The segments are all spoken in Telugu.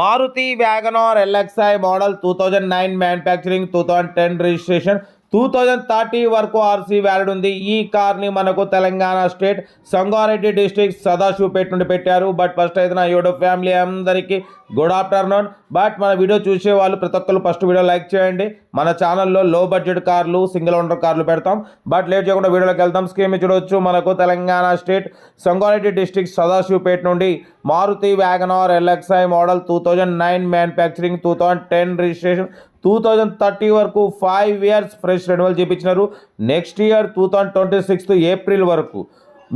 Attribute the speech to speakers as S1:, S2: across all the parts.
S1: Maruti WagonR LXI model 2009 manufacturing 2010 registration 2030 వరకు ఆర్సీ వ్యాలిడ్ ఉంది. ఈ కార్ని మనకు తెలంగాణ స్టేట్ సంగారెడ్డి డిస్ట్రిక్ట్ సదాశివపేట నుండి పెట్టారు. బట్ ఫస్ట్ అయితే నా యూట్యూబ్ ఫ్యామిలీ అందరికీ గుడ్ ఆఫ్టర్నూన్. బట్ మన వీడియో చూసే వాళ్ళు ప్రతి ఒక్కరు ఫస్ట్ వీడియో లైక్ చేయండి. మన ఛానల్లో లో బడ్జెట్ కార్లు సింగిల్ ఓనర్ కార్లు పెడతాం. బట్ లేట్ చేయకుండా వీడియోలోకి వెళ్తాం. స్కీమ్ చూడవచ్చు. మనకు తెలంగాణ స్టేట్ సంగారెడ్డి డిస్ట్రిక్ట్ సదాశివపేట నుండి Maruti WagonR LXI model 2009 manufacturing 2010 registration 2030 వరకు 5 ఇయర్స్ ఫ్రెష్ రెన్యువల్ చేయించినారు. నెక్స్ట్ ఇయర్ 2026 ఏప్రిల్ వరకు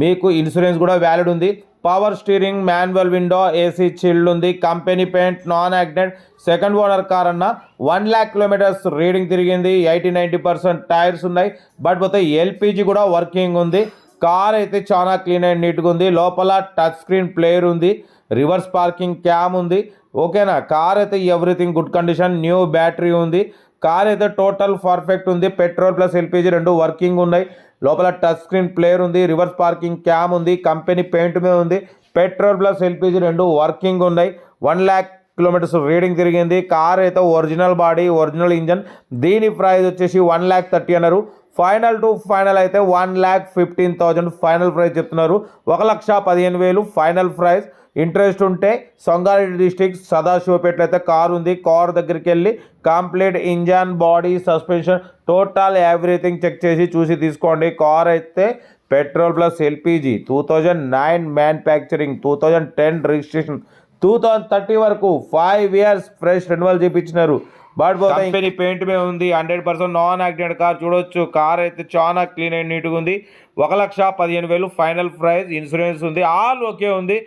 S1: మీకు ఇన్సూరెన్స్ కూడా వ్యాలిడ్ ఉంది. Power steering, manual window, AC chilled ఉంది. Company paint, non accident, second owner car అన్న 1 lakh కిలోమీటర్స్ రీడింగ్ తిరిగింది. 80-90% టైర్స్ ఉన్నాయి. బట్ పోతే ఎల్పిజి కూడా వర్కింగ్ ఉంది. కార్ అయితే చాలా క్లీన్ అండ్ నీట్గా ఉంది. లోపల టచ్ స్క్రీన్ ప్లేయర్ ఉంది. రివర్స్ పార్కింగ్ క్యామ్ ఉంది. ఓకేనా. కార్ అయితే everything good condition. New battery ఉంది. కార్ అయితే టోటల్ పర్ఫెక్ట్ ఉంది. పెట్రోల్ ప్లస్ ఎల్పిజి రెండు వర్కింగ్ ఉన్నాయి. లోపల టచ్ స్క్రీన్ ప్లేయర్ ఉంది. రివర్స్ పార్కింగ్ క్యామ్ ఉంది. కంపెనీ పెయింట్ మీద ఉంది. పెట్రోల్ ప్లస్ ఎల్పిజి రెండు వర్కింగ్ ఉన్నాయి. 1 lakh కిలోమీటర్స్ రీడింగ్ తిరిగింది. కార్ అయితే ఒరిజినల్ బాడీ, ఒరిజినల్ ఇంజన్. దీని ప్రైస్ వచ్చేసి 1,30,000 అన్నారు. ఫైనల్ టు ఫైనల్ అయితే 1,15,000 ఫైనల్ ప్రైస్ చెప్తున్నారు. 1,15,000 ఫైనల్ ప్రైస్. ఇంట్రెస్ట్ ఉంటే సంగారెడ్డి డిస్ట్రిక్ట్ సదాశివపేటలో అయితే కార్ ఉంది. కార్ దగ్గరికి వెళ్ళి complete engine, body, suspension total everything check చేసి చూసి తీసుకోండి. కార్ అయితే petrol plus LPG 2009 manufacturing 2010 registration 2030 వరకు 5 ఇయర్స్ ఫ్రెష్ రెన్యువల్ చేయించినారు. బట్ కంపెనీ పెయింట్ మీద ఉంది. 100% నాన్ యాక్సిడెంట్ కార్ చూడొచ్చు. కార్ అయితే చాలా క్లీన్ అండ్ నీట్గా ఉంది. 1,15,000 ఫైనల్ ప్రైస్. ఇన్సూరెన్స్ ఉంది. ఆల్ ఓకే ఉంది.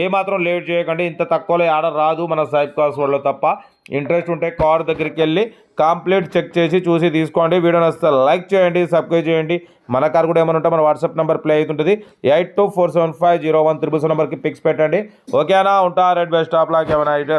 S1: ఏమాత్రం లేట్ చేయకండి. ఇంత తక్కువలో ఆర్డర్ రాదు మన సైప్ కార్స్ వాళ్ళు తప్ప. ఇంట్రెస్ట్ ఉంటే కార్ దగ్గరికి వెళ్ళి కంప్లీట్ చెక్ చేసి చూసి తీసుకోండి. వీడియో నచ్చితే లైక్ చేయండి, సబ్స్క్రైబ్ చేయండి. మన కార్ కూడా ఏమైనా ఉంటే మన వాట్సాప్ నెంబర్ ప్లే అవుతుంటుంది. 82475013 నెంబర్కి పిక్స్ పెట్టండి. ఓకేనా. ఉంటా. రెడ్ బెస్ట్ ఆఫ్ లాక్ ఏమైనా అయితే